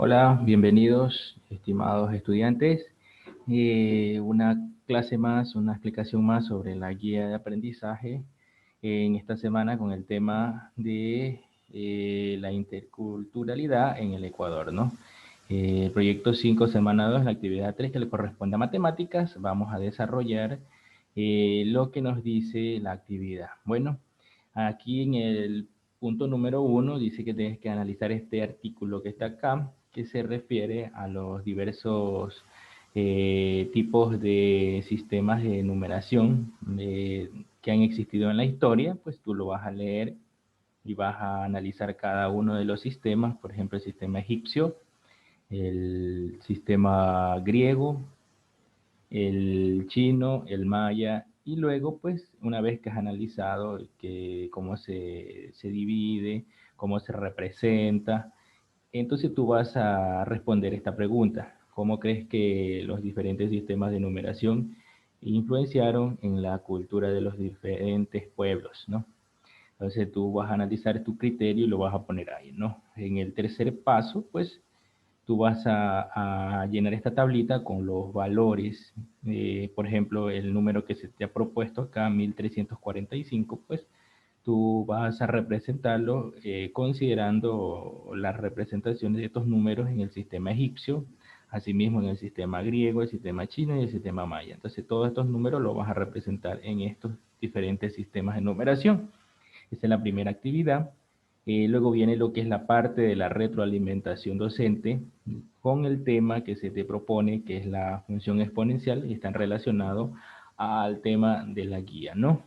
Hola, bienvenidos, estimados estudiantes. Una clase más, una explicación más sobre la guía de aprendizaje en esta semana con el tema de la interculturalidad en el Ecuador, ¿no? El proyecto 5, semana 2, la actividad 3 que le corresponde a matemáticas, vamos a desarrollar lo que nos dice la actividad. Bueno, aquí en el punto número 1 dice que tienes que analizar este artículo que está acá, que se refiere a los diversos tipos de sistemas de numeración que han existido en la historia. Pues tú lo vas a leer y vas a analizar cada uno de los sistemas, por ejemplo, el sistema egipcio, el sistema griego, el chino, el maya, y luego, pues, una vez que has analizado cómo se divide, cómo se representa, entonces tú vas a responder esta pregunta. ¿Cómo crees que los diferentes sistemas de numeración influenciaron en la cultura de los diferentes pueblos, ¿no? Entonces tú vas a analizar tu criterio y lo vas a poner ahí, ¿no? En el tercer paso, pues, tú vas a llenar esta tablita con los valores. Por ejemplo, el número que se te ha propuesto acá, 1345, pues tú vas a representarlo considerando las representaciones de estos números en el sistema egipcio, asimismo en el sistema griego, el sistema chino y el sistema maya. Entonces todos estos números los vas a representar en estos diferentes sistemas de numeración. Esa es la primera actividad. Luego viene lo que es la parte de la retroalimentación docente con el tema que se te propone, que es la función exponencial, y están relacionados al tema de la guía, ¿no?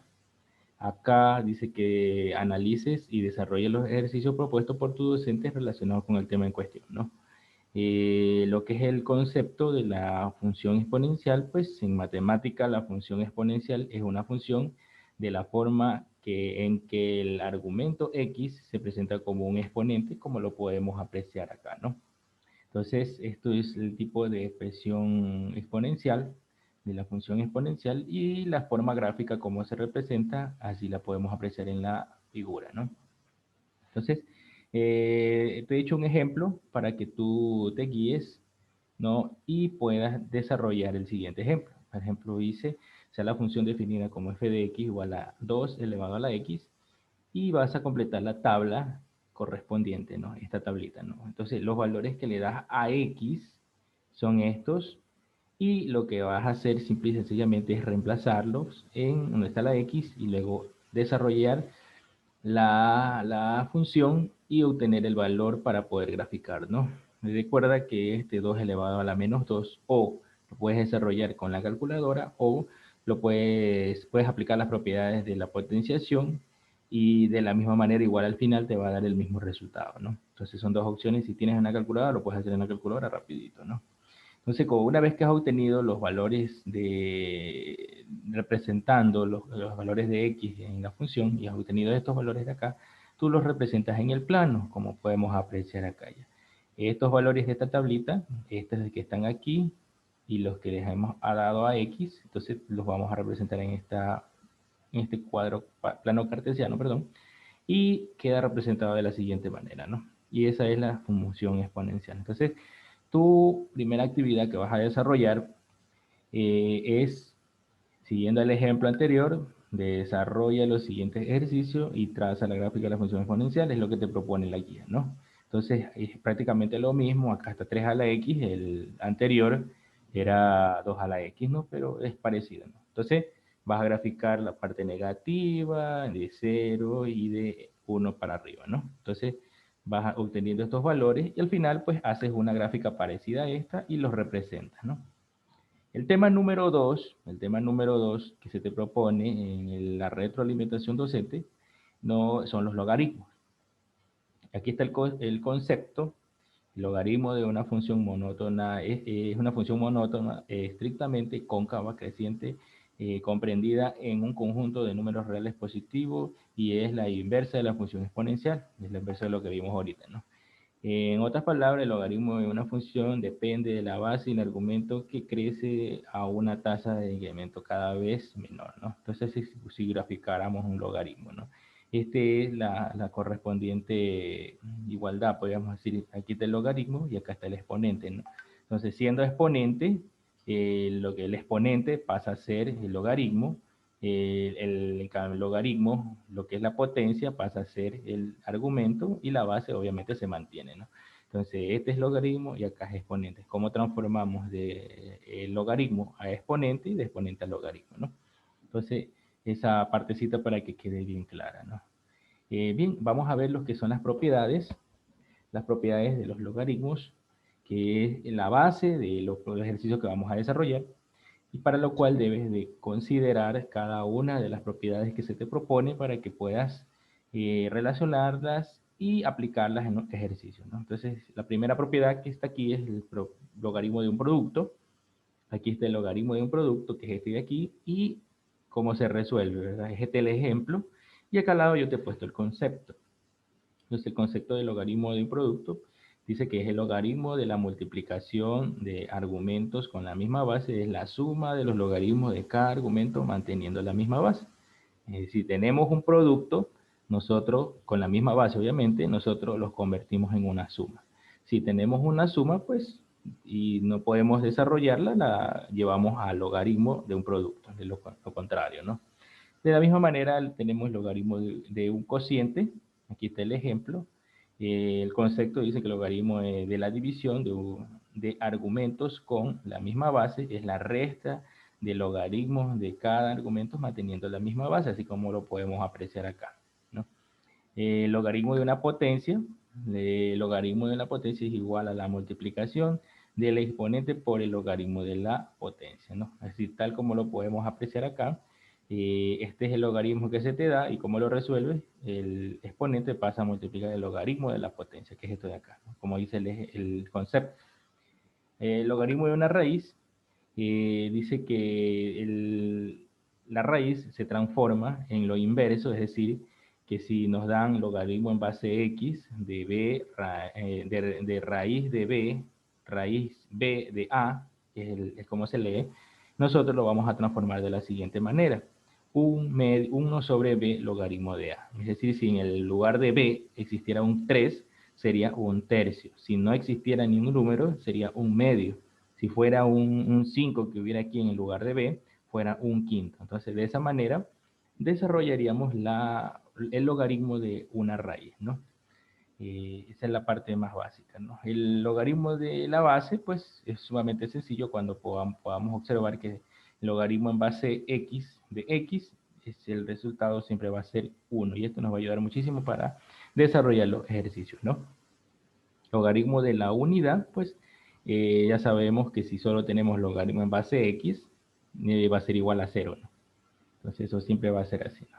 Acá dice que analices y desarrolles los ejercicios propuestos por tu docente relacionados con el tema en cuestión, ¿no? Lo que es el concepto de la función exponencial, pues en matemática la función exponencial es una función de la forma en que el argumento x se presenta como un exponente, como lo podemos apreciar acá, ¿no? Entonces, esto es el tipo de expresión exponencial, de la función exponencial, y la forma gráfica como se representa, así la podemos apreciar en la figura, ¿no? Entonces, te he hecho un ejemplo para que tú te guíes, ¿no? Y puedas desarrollar el siguiente ejemplo. Por ejemplo, dice, sea la función definida como f de x igual a 2 elevado a la x, y vas a completar la tabla correspondiente, ¿no? Esta tablita, ¿no? Entonces, los valores que le das a x son estos, y lo que vas a hacer simple y sencillamente es reemplazarlos en donde está la x y luego desarrollar la función y obtener el valor para poder graficar, ¿no? Recuerda que este 2 elevado a la menos 2 o lo puedes desarrollar con la calculadora o puedes aplicar las propiedades de la potenciación y de la misma manera igual al final te va a dar el mismo resultado, ¿no? Entonces son dos opciones. Si tienes una calculadora lo puedes hacer en la calculadora rapidito, ¿no? Entonces, como una vez que has obtenido los valores representando los valores de x en la función y has obtenido estos valores de acá, tú los representas en el plano, como podemos apreciar acá ya. Estos valores de esta tablita, estos que están aquí y los que les hemos dado a x, entonces los vamos a representar en este cuadro, plano cartesiano, perdón, y queda representado de la siguiente manera, ¿no? Y esa es la función exponencial. Entonces, tu primera actividad que vas a desarrollar es, siguiendo el ejemplo anterior, desarrolla los siguientes ejercicios y traza la gráfica de la función exponencial, es lo que te propone la guía, ¿no? Entonces, es prácticamente lo mismo, acá está 3 a la x, el anterior era 2 a la x, ¿no? Pero es parecido, ¿no? Entonces, vas a graficar la parte negativa, de 0 y de 1 para arriba, ¿no? Entonces, vas obteniendo estos valores y al final, pues, haces una gráfica parecida a esta y los representas, ¿no? El tema número dos que se te propone en la retroalimentación docente no son los logaritmos. Aquí está el concepto. El logaritmo de una función monótona es una función monótona estrictamente cóncava creciente comprendida en un conjunto de números reales positivos y es la inversa de la función exponencial, es la inversa de lo que vimos ahorita, ¿no? En otras palabras, el logaritmo de una función depende de la base y el argumento que crece a una tasa de incremento cada vez menor, ¿no? Entonces, si graficáramos un logaritmo, ¿no? Este es la correspondiente igualdad, podríamos decir, aquí está el logaritmo y acá está el exponente, ¿no? Entonces, siendo exponente, lo que el exponente pasa a ser el logaritmo, el logaritmo, lo que es la potencia, pasa a ser el argumento y la base obviamente se mantiene, ¿no? Entonces, este es logaritmo y acá es exponente. ¿Cómo transformamos de el logaritmo a exponente y de exponente a logaritmo, ¿no? Entonces, esa partecita para que quede bien clara, ¿no? Bien, vamos a ver lo que son las propiedades de los logaritmos, que es la base de los ejercicios que vamos a desarrollar, y para lo cual debes de considerar cada una de las propiedades que se te propone para que puedas relacionarlas y aplicarlas en los ejercicios, ¿no? Entonces, la primera propiedad que está aquí es el logaritmo de un producto. Aquí está el logaritmo de un producto, que es este de aquí, y cómo se resuelve, ¿verdad? Es este el ejemplo, y acá al lado yo te he puesto el concepto. Entonces, el concepto del logaritmo de un producto dice que es el logaritmo de la multiplicación de argumentos con la misma base, es la suma de los logaritmos de cada argumento manteniendo la misma base. Si tenemos un producto, nosotros, con la misma base obviamente, nosotros los convertimos en una suma. Si tenemos una suma, pues, y no podemos desarrollarla, la llevamos al logaritmo de un producto, de lo contrario, ¿no? De la misma manera tenemos el logaritmo de un cociente, aquí está el ejemplo. El concepto dice que el logaritmo de la división de argumentos con la misma base es la resta de logaritmos de cada argumento manteniendo la misma base, así como lo podemos apreciar acá, ¿no? El logaritmo de una potencia, el logaritmo de la potencia es igual a la multiplicación del exponente por el logaritmo de la potencia, ¿no? Así tal como lo podemos apreciar acá. Este es el logaritmo que se te da y como lo resuelves, el exponente pasa a multiplicar el logaritmo de la potencia, que es esto de acá, ¿no? Como dice el concepto. El logaritmo de una raíz dice que la raíz se transforma en lo inverso, es decir, que si nos dan logaritmo en base x de b, de raíz de b, raíz b de a, que es como se lee, nosotros lo vamos a transformar de la siguiente manera. 1 sobre b logaritmo de a. Es decir, si en el lugar de b existiera un 3, sería un tercio. Si no existiera ningún número, sería un medio. Si fuera un 5 que hubiera aquí en el lugar de b, fuera un quinto. Entonces, de esa manera, desarrollaríamos el logaritmo de una raíz, ¿no? Esa es la parte más básica, ¿no? El logaritmo de la base, pues, es sumamente sencillo cuando podamos observar que el logaritmo en base x de x, el resultado siempre va a ser 1. Y esto nos va a ayudar muchísimo para desarrollar los ejercicios, ¿no? Logaritmo de la unidad, pues ya sabemos que si solo tenemos logaritmo en base x, va a ser igual a 0, ¿no? Entonces eso siempre va a ser así, ¿no?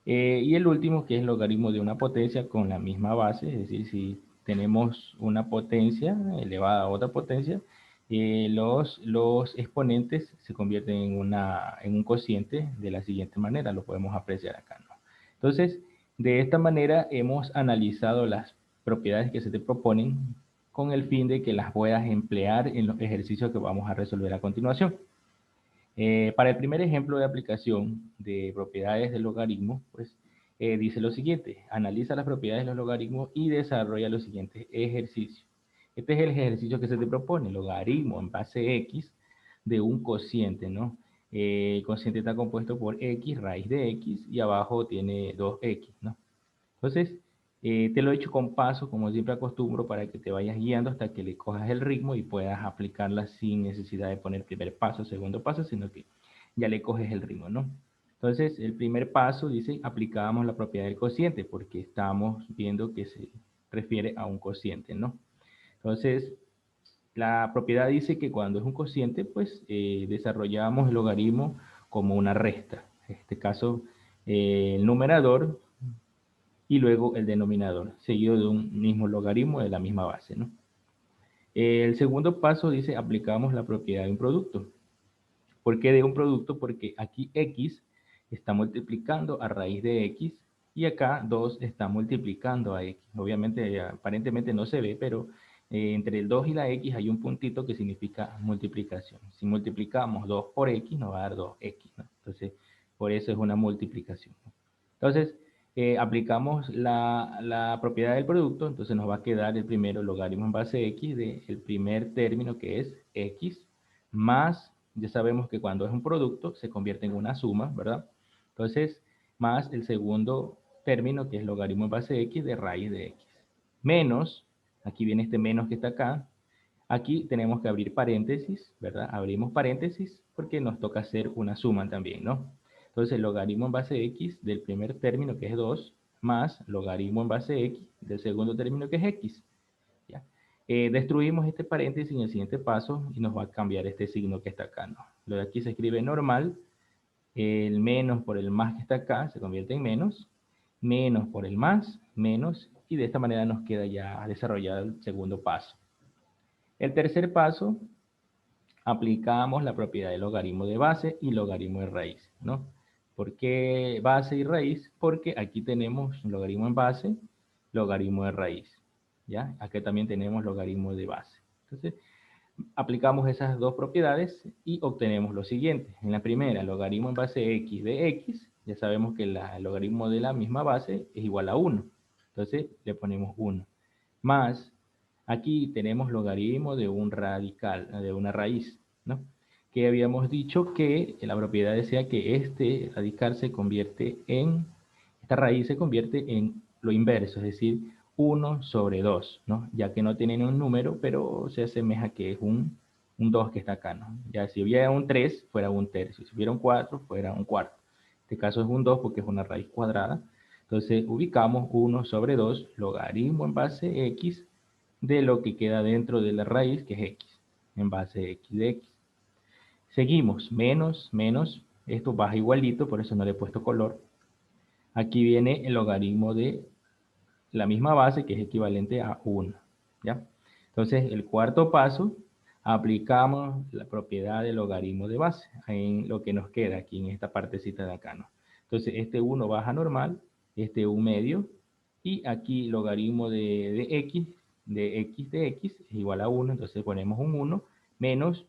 Y el último, que es el logaritmo de una potencia con la misma base, es decir, si tenemos una potencia elevada a otra potencia, los exponentes se convierten en un cociente de la siguiente manera, lo podemos apreciar acá, ¿no? Entonces, de esta manera hemos analizado las propiedades que se te proponen con el fin de que las puedas emplear en los ejercicios que vamos a resolver a continuación. Para el primer ejemplo de aplicación de propiedades del logaritmo, pues dice lo siguiente: analiza las propiedades de los logaritmos y desarrolla los siguientes ejercicios. Este es el ejercicio que se te propone: logaritmo en base x de un cociente, ¿no? El cociente está compuesto por x, raíz de x, y abajo tiene 2x, ¿no? Entonces, te lo he hecho con pasos, como siempre acostumbro, para que te vayas guiando hasta que le cojas el ritmo y puedas aplicarla sin necesidad de poner primer paso, segundo paso, sino que ya le coges el ritmo, ¿no? Entonces, el primer paso dice, aplicábamos la propiedad del cociente, porque estamos viendo que se refiere a un cociente, ¿no? Entonces, la propiedad dice que cuando es un cociente, pues desarrollamos el logaritmo como una resta. En este caso, el numerador y luego el denominador, seguido de un mismo logaritmo de la misma base, ¿no? El segundo paso dice, aplicamos la propiedad de un producto. ¿Por qué de un producto? Porque aquí x está multiplicando a raíz de x y acá 2 está multiplicando a x. Obviamente, aparentemente no se ve, pero entre el 2 y la x hay un puntito que significa multiplicación. Si multiplicamos 2 por x, nos va a dar 2x, ¿no? Entonces, por eso es una multiplicación, ¿no? Entonces, aplicamos la propiedad del producto, entonces nos va a quedar el primero logaritmo en base x del primer término que es x, más, ya sabemos que cuando es un producto se convierte en una suma, ¿verdad? Entonces, más el segundo término que es logaritmo en base x de raíz de x. Menos, aquí viene este menos que está acá, aquí tenemos que abrir paréntesis, ¿verdad? Abrimos paréntesis porque nos toca hacer una suma también, ¿no? Entonces, logaritmo en base x del primer término, que es 2, más logaritmo en base x del segundo término, que es x. ¿Ya? Destruimos este paréntesis en el siguiente paso y nos va a cambiar este signo que está acá, ¿no? Lo de aquí se escribe normal, el menos por el más que está acá se convierte en menos, menos por el más, menos, y de esta manera nos queda ya desarrollado el segundo paso. El tercer paso, aplicamos la propiedad de logaritmo de base y logaritmo de raíz, ¿no? ¿Por qué base y raíz? Porque aquí tenemos logaritmo en base, logaritmo de raíz, ¿ya? Aquí también tenemos logaritmo de base. Entonces, aplicamos esas dos propiedades y obtenemos lo siguiente. En la primera, logaritmo en base x de x, ya sabemos que el logaritmo de la misma base es igual a 1. Entonces, le ponemos 1. Más, aquí tenemos logaritmo de un radical, de una raíz, ¿no? Que habíamos dicho que la propiedad decía que este radical se convierte en, esta raíz se convierte en lo inverso, es decir, 1 sobre 2, ¿no? Ya que no tienen un número, pero se asemeja que es un 2 que está acá, ¿no? Ya si hubiera un 3, fuera un tercio. Si hubiera un 4, fuera un cuarto. En este caso es un 2 porque es una raíz cuadrada. Entonces ubicamos 1 sobre 2, logaritmo en base x, de lo que queda dentro de la raíz, que es x, en base x de x. Seguimos, menos, menos, esto baja igualito, por eso no le he puesto color. Aquí viene el logaritmo de la misma base, que es equivalente a 1, ¿ya? Entonces, el cuarto paso, aplicamos la propiedad del logaritmo de base en lo que nos queda aquí en esta partecita de acá, ¿no? Entonces, este 1 baja normal, este 1 medio, y aquí logaritmo de x, de x es igual a 1, entonces ponemos un 1 menos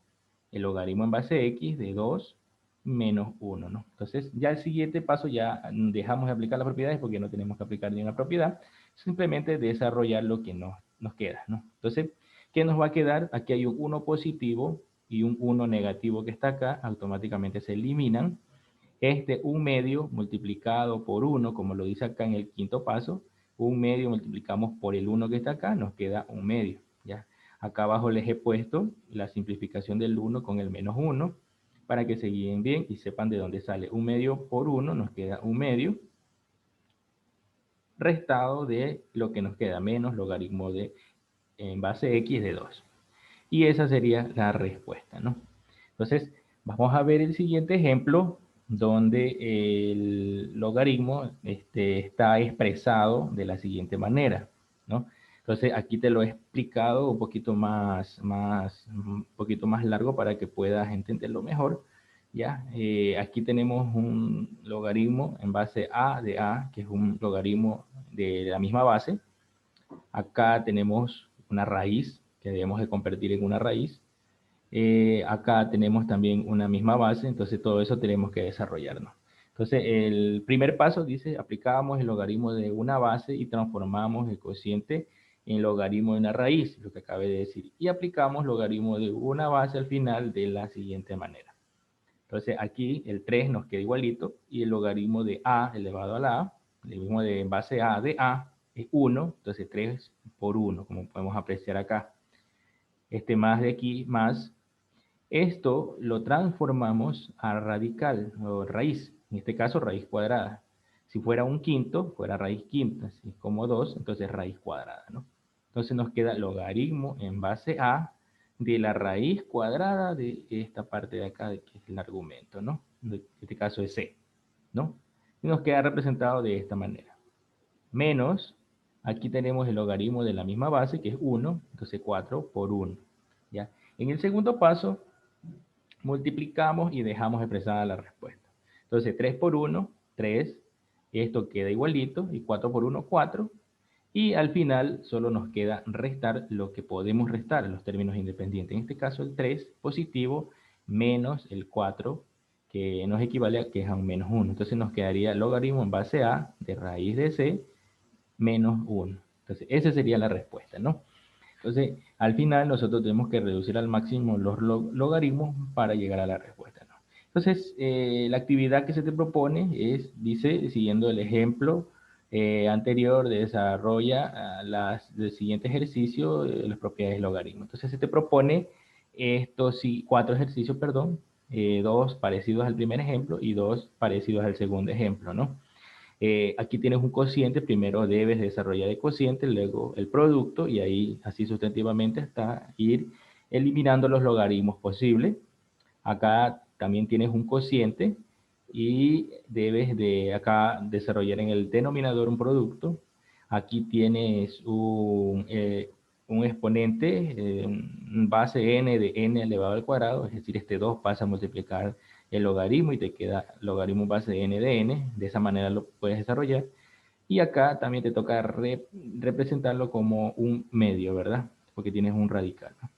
el logaritmo en base x de 2 menos 1, ¿no? Entonces, ya el siguiente paso ya dejamos de aplicar las propiedades porque no tenemos que aplicar ni una propiedad, simplemente desarrollar lo que nos queda, ¿no? Entonces, ¿qué nos va a quedar? Aquí hay un 1 positivo y un 1 negativo que está acá, automáticamente se eliminan. Este 1 medio multiplicado por 1, como lo dice acá en el quinto paso, 1 medio multiplicamos por el 1 que está acá, nos queda 1 medio, ¿ya? Acá abajo les he puesto la simplificación del 1 con el menos 1, para que se guíen bien y sepan de dónde sale 1 medio por 1, nos queda 1 medio, restado de lo que nos queda, menos logaritmo de en base x de 2. Y esa sería la respuesta, ¿no? Entonces, vamos a ver el siguiente ejemplo donde el logaritmo está expresado de la siguiente manera, ¿no? Entonces, aquí te lo he explicado un poquito más largo para que puedas entenderlo mejor, ¿ya? Aquí tenemos un logaritmo en base a, que es un logaritmo de la misma base. Acá tenemos una raíz que debemos de convertir en una raíz. Acá tenemos también una misma base, entonces todo eso tenemos que desarrollarnos. Entonces, el primer paso dice, aplicamos el logaritmo de una base y transformamos el cociente en logaritmo de una raíz, lo que acabé de decir. Y aplicamos logaritmo de una base al final de la siguiente manera. Entonces, aquí el 3 nos queda igualito y el logaritmo de a elevado a la a, el mismo de base a de a, es 1, entonces 3 por 1, como podemos apreciar acá. Este más de aquí, más esto lo transformamos a radical o raíz, en este caso raíz cuadrada. Si fuera un quinto, fuera raíz quinta, si es como 2, entonces raíz cuadrada, ¿no? Entonces nos queda logaritmo en base a de la raíz cuadrada de esta parte de acá, que es el argumento, ¿no? En este caso es c, ¿no? Y nos queda representado de esta manera. Menos, aquí tenemos el logaritmo de la misma base, que es 1, entonces 4 por 1, ¿ya? En el segundo paso, multiplicamos y dejamos expresada la respuesta. Entonces, 3 por 1, 3, esto queda igualito, y 4 por 1, 4, y al final solo nos queda restar lo que podemos restar en los términos independientes. En este caso, el 3 positivo menos el 4, que nos equivale a que es a un menos 1. Entonces nos quedaría logaritmo en base a de raíz de c menos 1. Entonces esa sería la respuesta, ¿no? Entonces, al final nosotros tenemos que reducir al máximo los logaritmos para llegar a la respuesta, ¿no? Entonces, la actividad que se te propone es, dice, siguiendo el ejemplo anterior, desarrolla el siguiente ejercicio, las propiedades del logaritmo. Entonces, se te propone estos cuatro ejercicios, perdón, dos parecidos al primer ejemplo y dos parecidos al segundo ejemplo, ¿no? Aquí tienes un cociente, primero debes desarrollar el cociente, luego el producto y ahí así sustantivamente hasta ir eliminando los logaritmos posibles. Acá también tienes un cociente y debes de acá desarrollar en el denominador un producto. Aquí tienes un exponente, base n de n elevado al cuadrado, es decir, este 2 pasa a multiplicar el logaritmo y te queda logaritmo base de n de n, de esa manera lo puedes desarrollar. Y acá también te toca representarlo como un medio, ¿verdad? Porque tienes un radical, ¿no?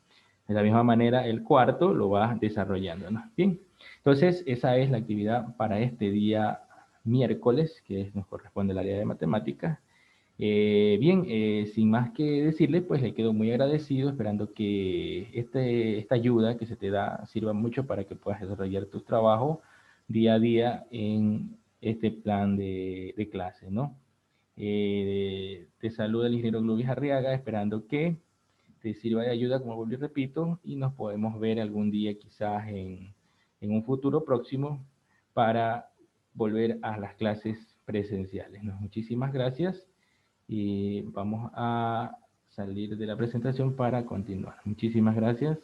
De la misma manera, el cuarto lo vas desarrollando, ¿no? Bien, entonces esa es la actividad para este día miércoles, que nos corresponde al área de matemáticas. Bien, sin más que decirle, pues le quedo muy agradecido, esperando que esta ayuda que se te da sirva mucho para que puedas desarrollar tus trabajos día a día en este plan de clase, ¿no? Te saluda el ingeniero Globis Arriaga, esperando que te sirva de ayuda, como vuelvo y repito, y nos podemos ver algún día quizás en un futuro próximo para volver a las clases presenciales, ¿no? Muchísimas gracias y vamos a salir de la presentación para continuar. Muchísimas gracias.